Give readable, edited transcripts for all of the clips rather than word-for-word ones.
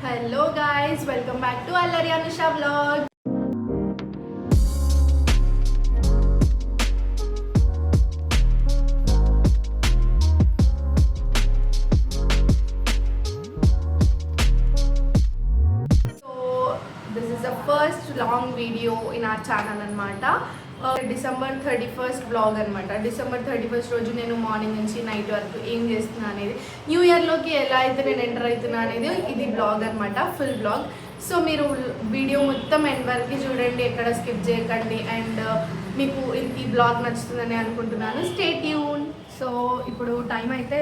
Hello guys, welcome back to Allari Anusha vlog. So this is the first long video in our channel anamata. December 31st vlog అనమాట. December 31st రోజు నేను morning నుంచి night వరకు ఏం చేస్తున్నా అనేది, new ఇయర్లోకి ఎలా అయితే నేను ఎంటర్ అవుతున్నా అనేది ఇది బ్లాగ్ అనమాట, ఫుల్ బ్లాగ్. సో మీరు వీడియో మొత్తం ఎండ్ వరకు చూడండి, ఎక్కడ స్కిప్ చేయకండి. అండ్ మీకు ఈ బ్లాగ్ నచ్చుతుందని అనుకుంటున్నాను. Stay tune. సో ఇప్పుడు టైం అయితే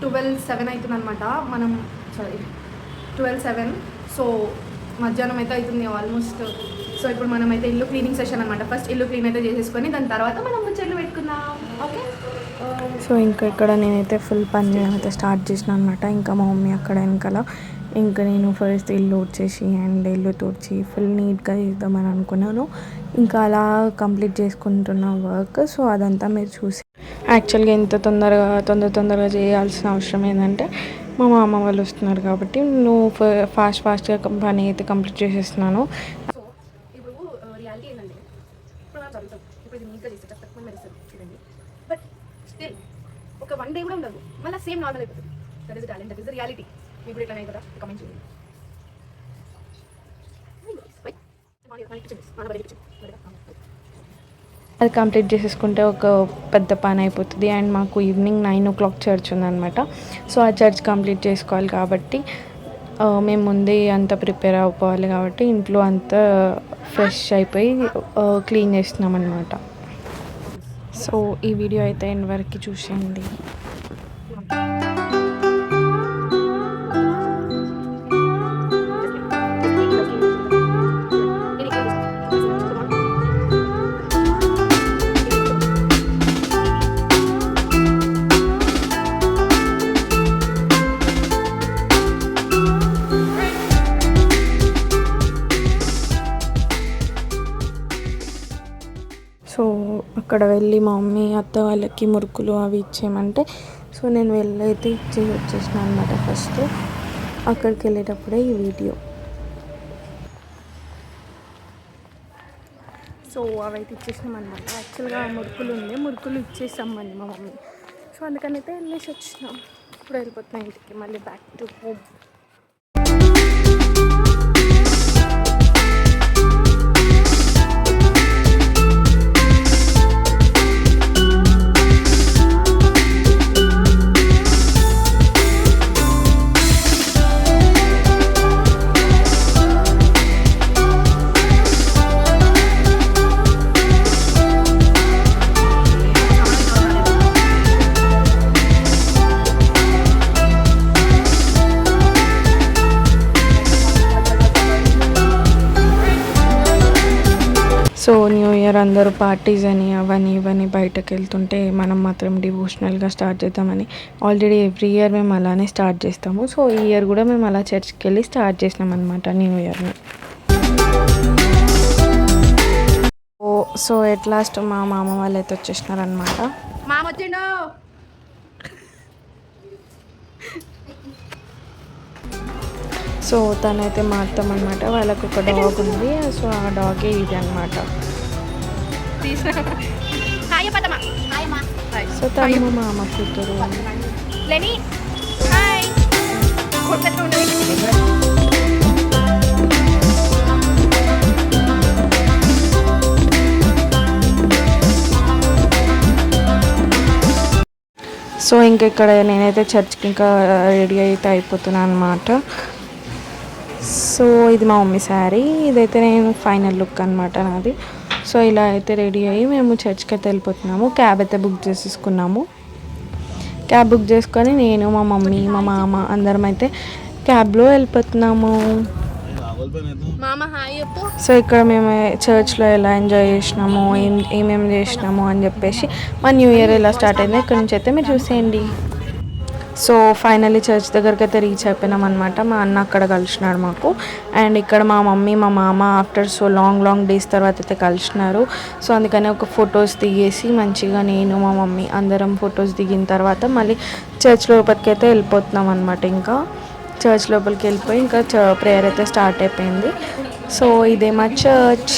12:07 అవుతుంది అనమాట. మనం 12:07. సో మధ్యాహ్నం అయితే అవుతుంది ఆల్మోస్ట్. సో ఇప్పుడు మనం అయితే ఇల్లు క్లీనింగ్ సెషన్ అనమాట. ఫస్ట్ ఇల్లు క్లీన్ అయితే చేసేసుకొని దాని తర్వాత మనం ముచ్చట్లు పెట్టుకుందాం. ఓకే. సో ఇంకా ఇక్కడ నేనైతే ఫుల్ పని చేయడం అయితే స్టార్ట్ చేసిన అనమాట. ఇంకా మా మమ్మీ అక్కడ వెనకాల, ఇంకా నేను ఫస్ట్ ఇల్లు ఊడ్చేసి అండ్ ఇల్లు తుడిచి ఫుల్ నీట్గా చేద్దామని అనుకున్నాను. ఇంకా అలా కంప్లీట్ చేసుకుంటున్న వర్క్. సో అదంతా మీరు చూసి, యాక్చువల్గా ఎంత తొందరగా చేయాల్సిన అవసరం ఏంటంటే మా మామ వాళ్ళు వస్తున్నారు కాబట్టి నువ్వు ఫాస్ట్గా పని అయితే కంప్లీట్ చేసేస్తున్నాను. సో ఇప్పుడు రియాలిటీ ఏంటంటే, ఇప్పుడు మనం చదువుతాం, ఇప్పుడు ఇది నీట్గా చేస్తే తక్కువ మెరుస్తుంది చూడండి. బట్ స్టిల్ ఒక 1 day కూడా ఉండదు, మళ్ళీ సేమ్ నార్మల్ అయిపోతుంది. That is talent, that is the reality. ఇప్పుడు ఎట్లా కదా కమెంట్ చేయండి. అది కంప్లీట్ చేసేసుకుంటే ఒక పెద్ద పని అయిపోతుంది. అండ్ మాకు ఈవినింగ్ 9 o'clock చర్చ్ ఉందన్నమాట. సో ఆ చర్చ్ కంప్లీట్ చేసుకోవాలి కాబట్టి మేము ముందే అంతా ప్రిపేర్ అయిపోవాలి కాబట్టి ఇంట్లో అంతా ఫ్రెష్ అయిపోయి క్లీన్ చేస్తున్నాం అనమాట. సో ఈ వీడియో అయితే ఎండ్ వరకు చూసేయండి. సో అక్కడ వెళ్ళి మా మమ్మీ అత్త వాళ్ళకి మురుకులు అవి ఇచ్చేయమంటే, సో నేను వెళ్ళైతే ఇచ్చేసి వచ్చేసిన అనమాట. ఫస్ట్ అక్కడికి వెళ్ళేటప్పుడే ఈ వీడియో. సో అవైతే ఇచ్చేసినాం అనమాట. యాక్చువల్గా మురుకులు ఇచ్చేసామండి మా మమ్మీ. సో అందుకనైతే వెళ్ళేసి వచ్చినాం. ఇప్పుడు వెళ్ళిపోతున్నాం ఇంటికి, మళ్ళీ back to home. So new year అందరూ పార్టీస్ అని అవన్నీ ఇవన్నీ బయటకు వెళ్తుంటే మనం మాత్రం డివోషనల్గా స్టార్ట్ చేద్దామని ఆల్రెడీ ఎవ్రీ ఇయర్ మేము అలానే స్టార్ట్ చేస్తాము. సో ఈ ఇయర్ కూడా మేము అలా చర్చ్కి వెళ్ళి స్టార్ట్ చేసినాం అనమాట న్యూ ఇయర్ని. సో ఎట్ లాస్ట్ మా మామ వాళ్ళు అయితే వచ్చేసినారనమాట. సో తనైతే మా అత్తమ్మ అనమాట. వాళ్ళకు ఒక డాగ్ ఉంది. సో ఆ డాగే ఇది అనమాట. సో తను మా మామ కూతురు. సో ఇక్కడ నేనైతే చర్చ్కి ఇంకా రెడీ అయితే అయిపోతున్నాను అనమాట. సో ఇది మా మమ్మీ శారీ, ఇదైతే నేను ఫైనల్ లుక్ అనమాట నాది. సో ఇలా అయితే రెడీ అయ్యి మేము చర్చ్కి అయితే వెళ్ళిపోతున్నాము. క్యాబ్ అయితే బుక్ చేసేసుకున్నాము. క్యాబ్ బుక్ చేసుకొని నేను, మా మమ్మీ, మా మామ అందరం అయితే క్యాబ్లో వెళ్ళిపోతున్నాము. సో ఇక్కడ మేము చర్చ్లో ఎలా ఎంజాయ్ చేసినాము, ఏమేమి చేసినాము అని చెప్పేసి మా న్యూ ఇయర్ ఎలా స్టార్ట్ అయిందో ఇక్కడ నుంచి అయితే మీరు చూసేయండి. సో ఫైనల్లీ చర్చ్ దగ్గరికి అయితే రీచ్ అయిపోయినాం అనమాట. మా అన్న అక్కడ కలిసినాడు మాకు. అండ్ ఇక్కడ మా మమ్మీ, మా మామ ఆఫ్టర్ సో లాంగ్ డేస్ తర్వాత అయితే కలిసినారు. సో అందుకని ఒక ఫొటోస్ దిగేసి మంచిగా నేను, మా మమ్మీ అందరం ఫొటోస్ దిగిన తర్వాత మళ్ళీ చర్చ్ లోపలికి అయితే వెళ్ళిపోతున్నాం అనమాట. ఇంకా చర్చ్ లోపలికి వెళ్ళిపోయి ఇంకా ప్రేయర్ అయితే స్టార్ట్ అయిపోయింది. సో ఇదే మా చర్చ్.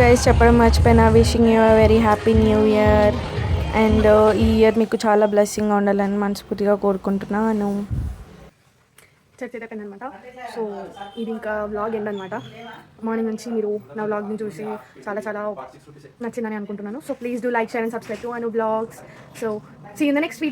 గైస్ చెప్పడం మర్చిపోయినా, wishing you a very happy new year. And ఈ ఇయర్ మీకు చాలా బ్లెస్సింగ్గా ఉండాలని మనస్ఫూర్తిగా కోరుకుంటున్నాను. చర్చ్ అయితే అయిపోయిందనమాట. సో ఇది ఇంకా వ్లాగ్ ఎండ్ అనమాట. మార్నింగ్ నుంచి మీరు నా వ్లాగ్ని చూసి చాలా చాలా నచ్చిందని అనుకుంటున్నాను. So please do like, share and subscribe to Anu vlogs. So see in the next video.